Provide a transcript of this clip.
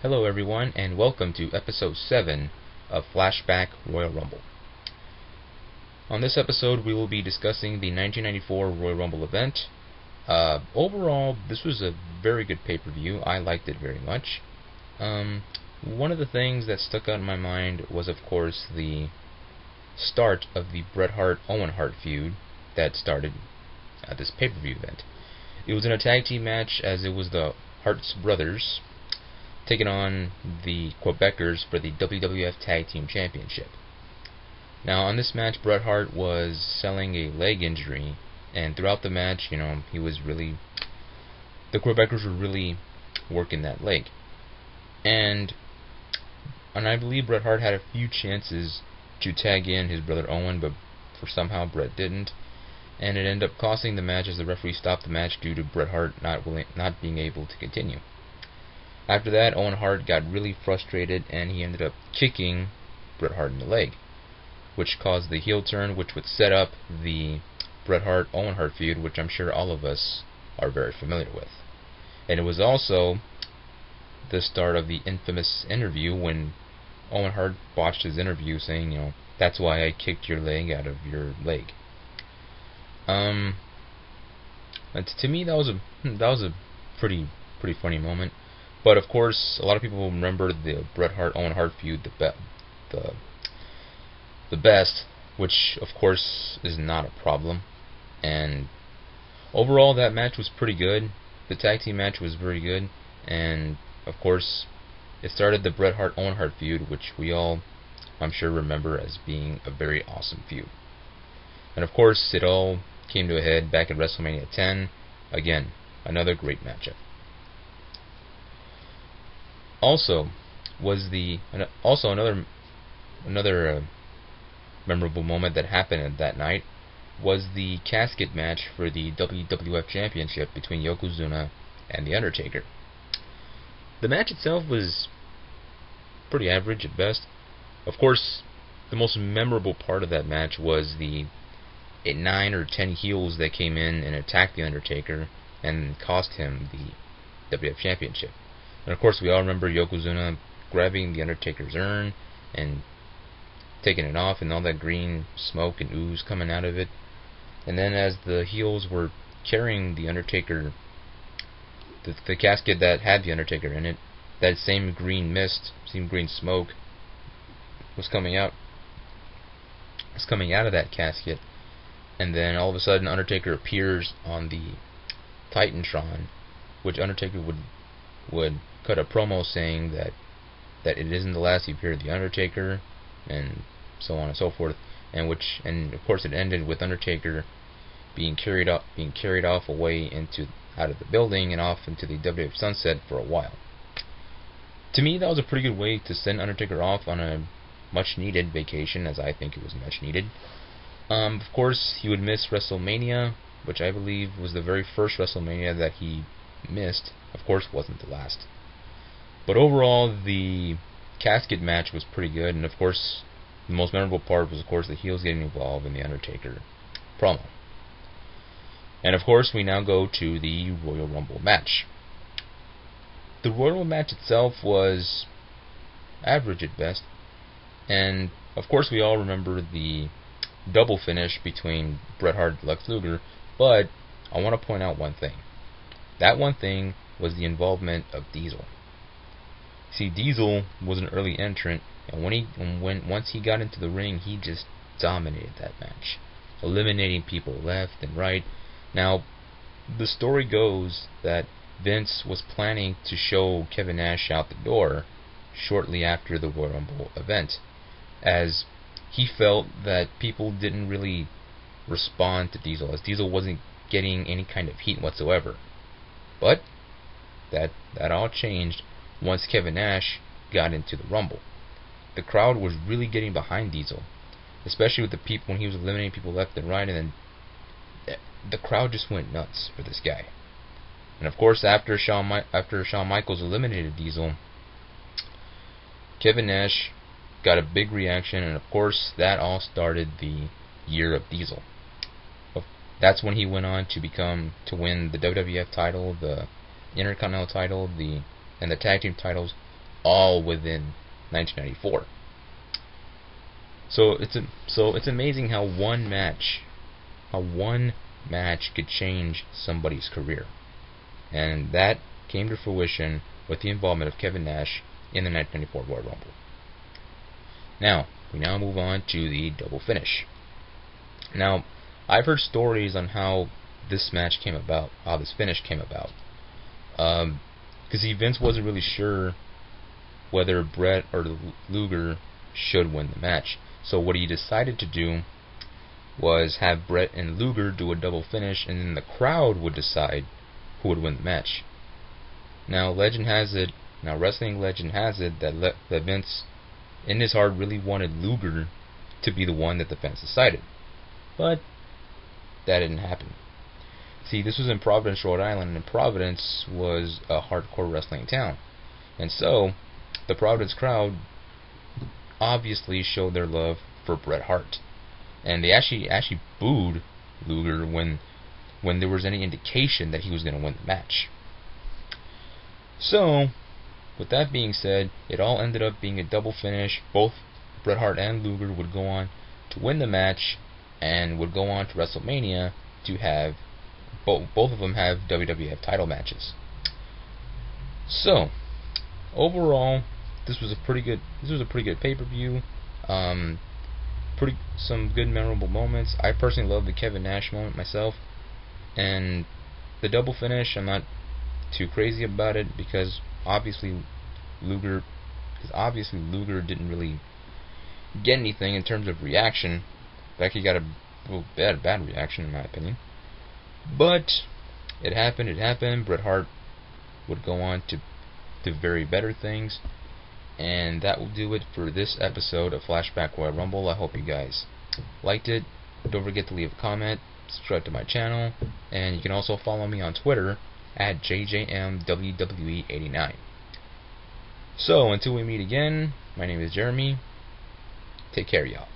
Hello everyone, and welcome to episode 7 of Flashback Royal Rumble. On this episode we will be discussing the 1994 Royal Rumble event. Overall, this was a very good pay-per-view. I liked it very much. One of the things that stuck out in my mind was, of course, the start of the Bret Hart-Owen Hart feud that started at this pay-per-view event. It was in a tag team match, as it was the Hart's brothers taking on the Quebecers for the WWF Tag Team Championship. Now, on this match, Bret Hart was selling a leg injury, and throughout the match, the Quebecers were really working that leg. And I believe Bret Hart had a few chances to tag in his brother Owen, but somehow Bret didn't, and it ended up costing the match as the referee stopped the match due to Bret Hart not being able to continue. After that, Owen Hart got really frustrated, and he ended up kicking Bret Hart in the leg, which caused the heel turn, which would set up the Bret Hart-Owen Hart feud, which I'm sure all of us are very familiar with. And it was also the start of the infamous interview when Owen Hart botched his interview, saying, that's why I kicked your leg out of your leg. To me, that was a pretty funny moment. But of course, a lot of people remember the Bret Hart-Owen Hart feud the best, which of course is not a problem. And overall, that match was pretty good. The tag team match was very good, and of course, it started the Bret Hart-Owen Hart feud, which we all, I'm sure, remember as being a very awesome feud. And of course, it all came to a head back at WrestleMania 10. Again, another great matchup. Also, another memorable moment that happened that night was the casket match for the WWF Championship between Yokozuna and The Undertaker. The match itself was pretty average at best. Of course, the most memorable part of that match was the 9 or 10 heels that came in and attacked The Undertaker and cost him the WWF Championship. And of course, we all remember Yokozuna grabbing The Undertaker's urn and taking it off, and all that green smoke and ooze coming out of it. And then as the heels were carrying The Undertaker, the casket that had The Undertaker in it, that same green mist, same green smoke was coming out of that casket. And then all of a sudden, Undertaker appears on the Titantron, which Undertaker would cut a promo saying that it isn't the last he appeared The Undertaker, and so on and so forth, and of course it ended with Undertaker being carried off away out of the building and off into the WWF sunset for a while. To me, that was a pretty good way to send Undertaker off on a much needed vacation, as I think it was much needed. Of course, he would miss WrestleMania, which I believe was the very first WrestleMania that he missed. Of course, wasn't the last. But overall, the casket match was pretty good, and of course, the most memorable part was, of course, the heels getting involved in the Undertaker promo. And of course, we now go to the Royal Rumble match. The Royal Rumble match itself was average at best, and of course, we all remember the double finish between Bret Hart and Lex Luger, but I want to point out one thing. That one thing was the involvement of Diesel. See, Diesel was an early entrant, and once he got into the ring, he just dominated that match, eliminating people left and right. Now, the story goes that Vince was planning to show Kevin Nash out the door shortly after the Royal Rumble event, as he felt that people didn't really respond to Diesel, as Diesel wasn't getting any kind of heat whatsoever. But that all changed once Kevin Nash got into the Rumble. The crowd was really getting behind Diesel, especially with the people when he was eliminating people left and right, and then the crowd just went nuts for this guy. And of course, after Shawn Michaels eliminated Diesel, Kevin Nash got a big reaction, and of course, that all started the year of Diesel. That's when he went on to win the WWF title, the Intercontinental title, and the tag team titles all within 1994. So it's amazing how one match could change somebody's career, and that came to fruition with the involvement of Kevin Nash in the 1994 Royal Rumble. Now we move on to the double finish. Now, I've heard stories on how this match came about, how this finish came about, because Vince wasn't really sure whether Bret or Luger should win the match. So what he decided to do was have Bret and Luger do a double finish, and then the crowd would decide who would win the match. Now, wrestling legend has it that Vince, in his heart, really wanted Luger to be the one that the fans decided. But that didn't happen. See, this was in Providence, Rhode Island, and Providence was a hardcore wrestling town. And so, the Providence crowd obviously showed their love for Bret Hart. And they actually booed Luger when there was any indication that he was going to win the match. So, with that being said, it all ended up being a double finish. Both Bret Hart and Luger would go on to win the match, and would go on to WrestleMania to have both of them have WWF title matches. So, overall, this was a pretty good pay-per-view. Some good memorable moments. I personally love the Kevin Nash moment myself, and the double finish, I'm not too crazy about it, because obviously Luger didn't really get anything in terms of reaction. In fact, he got a bad reaction in my opinion. But it happened. Bret Hart would go on to very better things. And that will do it for this episode of Flashback Royal Rumble. I hope you guys liked it. Don't forget to leave a comment, subscribe to my channel, and you can also follow me on Twitter at JJMWWE89. So, until we meet again, my name is Jeremy. Take care, y'all.